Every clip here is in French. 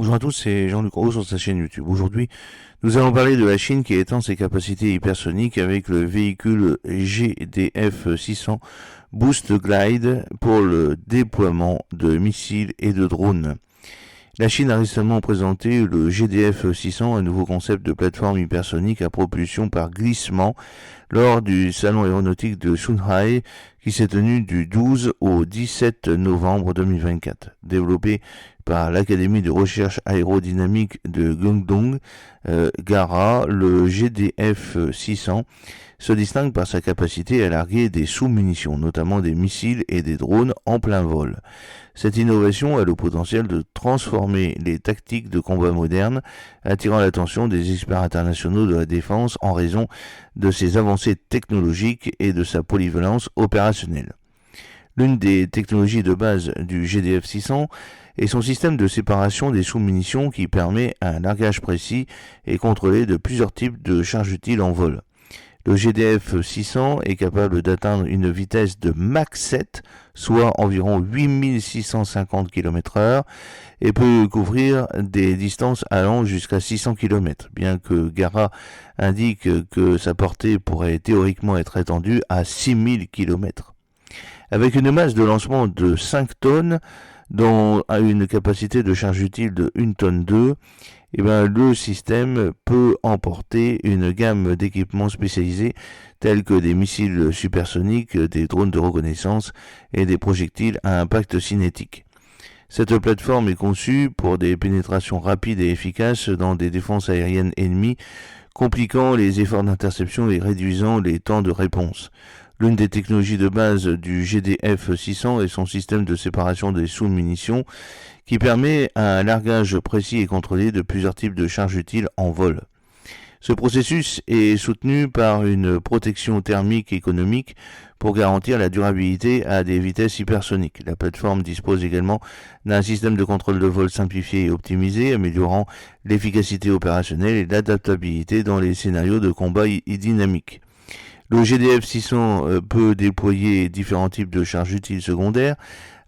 Bonjour à tous, c'est Jean-Luc Rose sur sa chaîne YouTube. Aujourd'hui, nous allons parler de la Chine qui étend ses capacités hypersoniques avec le véhicule GDF 600 Boost Glide pour le déploiement de missiles et de drones. La Chine a récemment présenté le GDF 600, un nouveau concept de plateforme hypersonique à propulsion par glissement, lors du salon aéronautique de Shanghai qui s'est tenu du 12 au 17 novembre 2024. Développé par l'Académie de recherche aérodynamique de Guangdong, Gara, le GDF 600 se distingue par sa capacité à larguer des sous-munitions, notamment des missiles et des drones en plein vol. Cette innovation a le potentiel de transformer les tactiques de combat modernes, attirant l'attention des experts internationaux de la défense en raison de ses avancées technologiques et de sa polyvalence opérationnelle. L'une des technologies de base du GDF 600 est son système de séparation des sous-munitions qui permet un largage précis et contrôlé de plusieurs types de charges utiles en vol. Le GDF 600 est capable d'atteindre une vitesse de Mach 7, soit environ 8650 km/h, et peut couvrir des distances allant jusqu'à 600 km, bien que Gara indique que sa portée pourrait théoriquement être étendue à 6000 km. Avec une masse de lancement de 5 tonnes, dont une capacité de charge utile de 1 tonne 2, le système peut emporter une gamme d'équipements spécialisés tels que des missiles supersoniques, des drones de reconnaissance et des projectiles à impact cinétique. Cette plateforme est conçue pour des pénétrations rapides et efficaces dans des défenses aériennes ennemies, compliquant les efforts d'interception et réduisant les temps de réponse. L'une des technologies de base du GDF 600 est son système de séparation des sous-munitions qui permet un largage précis et contrôlé de plusieurs types de charges utiles en vol. Ce processus est soutenu par une protection thermique économique pour garantir la durabilité à des vitesses hypersoniques. La plateforme dispose également d'un système de contrôle de vol simplifié et optimisé, améliorant l'efficacité opérationnelle et l'adaptabilité dans les scénarios de combat dynamiques. Le GDF 600 peut déployer différents types de charges utiles secondaires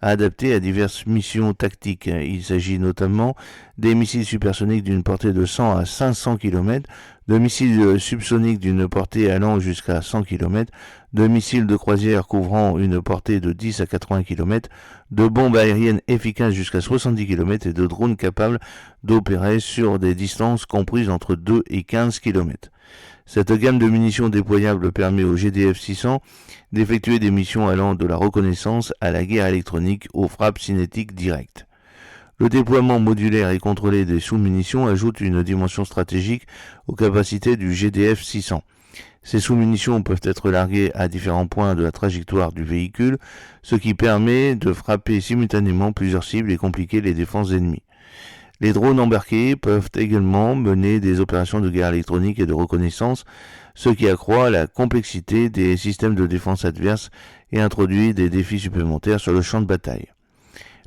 adaptés à diverses missions tactiques. Il s'agit notamment des missiles supersoniques d'une portée de 100 à 500 km, de missiles subsoniques d'une portée allant jusqu'à 100 km, de missiles de croisière couvrant une portée de 10 à 80 km, de bombes aériennes efficaces jusqu'à 70 km et de drones capables d'opérer sur des distances comprises entre 2 et 15 km. Cette gamme de munitions déployables permet au GDF 600 d'effectuer des missions allant de la reconnaissance à la guerre électronique aux frappes cinétiques directes. Le déploiement modulaire et contrôlé des sous-munitions ajoute une dimension stratégique aux capacités du GDF 600. Ces sous-munitions peuvent être larguées à différents points de la trajectoire du véhicule, ce qui permet de frapper simultanément plusieurs cibles et compliquer les défenses ennemies. Les drones embarqués peuvent également mener des opérations de guerre électronique et de reconnaissance, ce qui accroît la complexité des systèmes de défense adverses et introduit des défis supplémentaires sur le champ de bataille.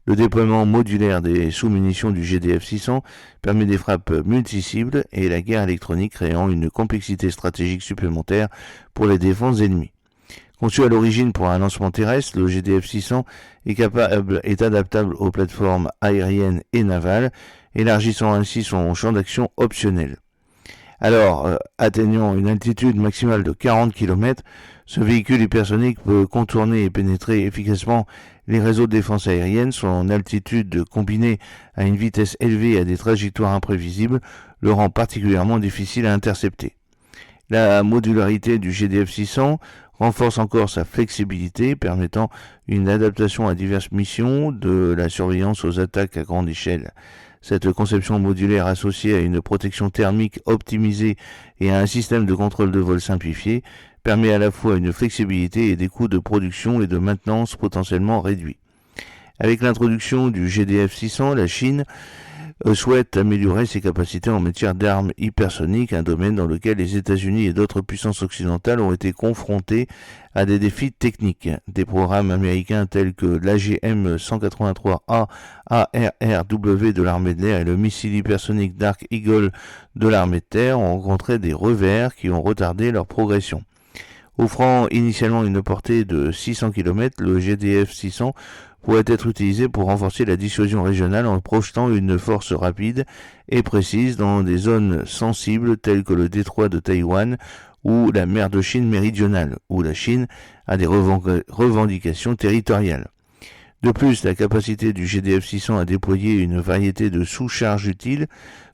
Le déploiement modulaire des sous-munitions du GDF 600 permet des frappes multi-cibles et la guerre électronique créant une complexité stratégique supplémentaire pour les défenses ennemies. Conçu à l'origine pour un lancement terrestre, le GDF 600 est adaptable aux plateformes aériennes et navales, élargissant ainsi son champ d'action optionnel. Alors, atteignant une altitude maximale de 40 km, ce véhicule hypersonique peut contourner et pénétrer efficacement les réseaux de défense aérienne. Son altitude combinée à une vitesse élevée et à des trajectoires imprévisibles le rend particulièrement difficile à intercepter. La modularité du GDF 600 renforce encore sa flexibilité, permettant une adaptation à diverses missions, de la surveillance aux attaques à grande échelle. Cette conception modulaire associée à une protection thermique optimisée et à un système de contrôle de vol simplifié permet à la fois une flexibilité et des coûts de production et de maintenance potentiellement réduits. Avec l'introduction du GDF 600, la Chine souhaite améliorer ses capacités en matière d'armes hypersoniques, un domaine dans lequel les États-Unis et d'autres puissances occidentales ont été confrontés à des défis techniques. Des programmes américains tels que l'AGM-183A ARRW de l'armée de l'air et le missile hypersonique Dark Eagle de l'armée de terre ont rencontré des revers qui ont retardé leur progression. Offrant initialement une portée de 600 km, le GDF-600 pourrait être utilisé pour renforcer la dissuasion régionale en projetant une force rapide et précise dans des zones sensibles telles que le détroit de Taïwan ou la mer de Chine méridionale, où la Chine a des revendications territoriales. De plus, la capacité du GDF-600 à déployer une variété de sous-charges utiles,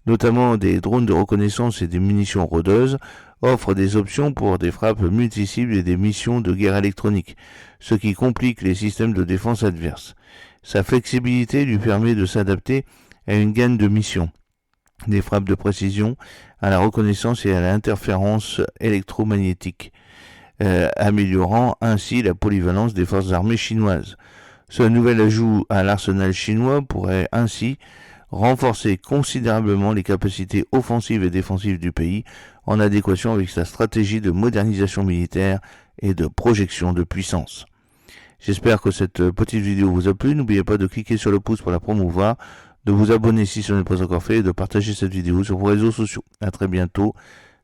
notamment des drones de reconnaissance et des munitions rôdeuses, offre des options pour des frappes multi-cibles et des missions de guerre électronique, ce qui complique les systèmes de défense adverses. Sa flexibilité lui permet de s'adapter à une gamme de missions, des frappes de précision, à la reconnaissance et à l'interférence électromagnétique, améliorant ainsi la polyvalence des forces armées chinoises. Ce nouvel ajout à l'arsenal chinois pourrait ainsi renforcer considérablement les capacités offensives et défensives du pays en adéquation avec sa stratégie de modernisation militaire et de projection de puissance. J'espère que cette petite vidéo vous a plu. N'oubliez pas de cliquer sur le pouce pour la promouvoir, de vous abonner si ce n'est pas encore fait et de partager cette vidéo sur vos réseaux sociaux. À très bientôt.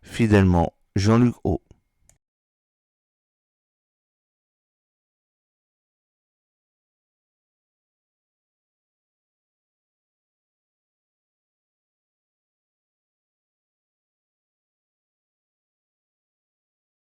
Fidèlement, Jean-Luc O.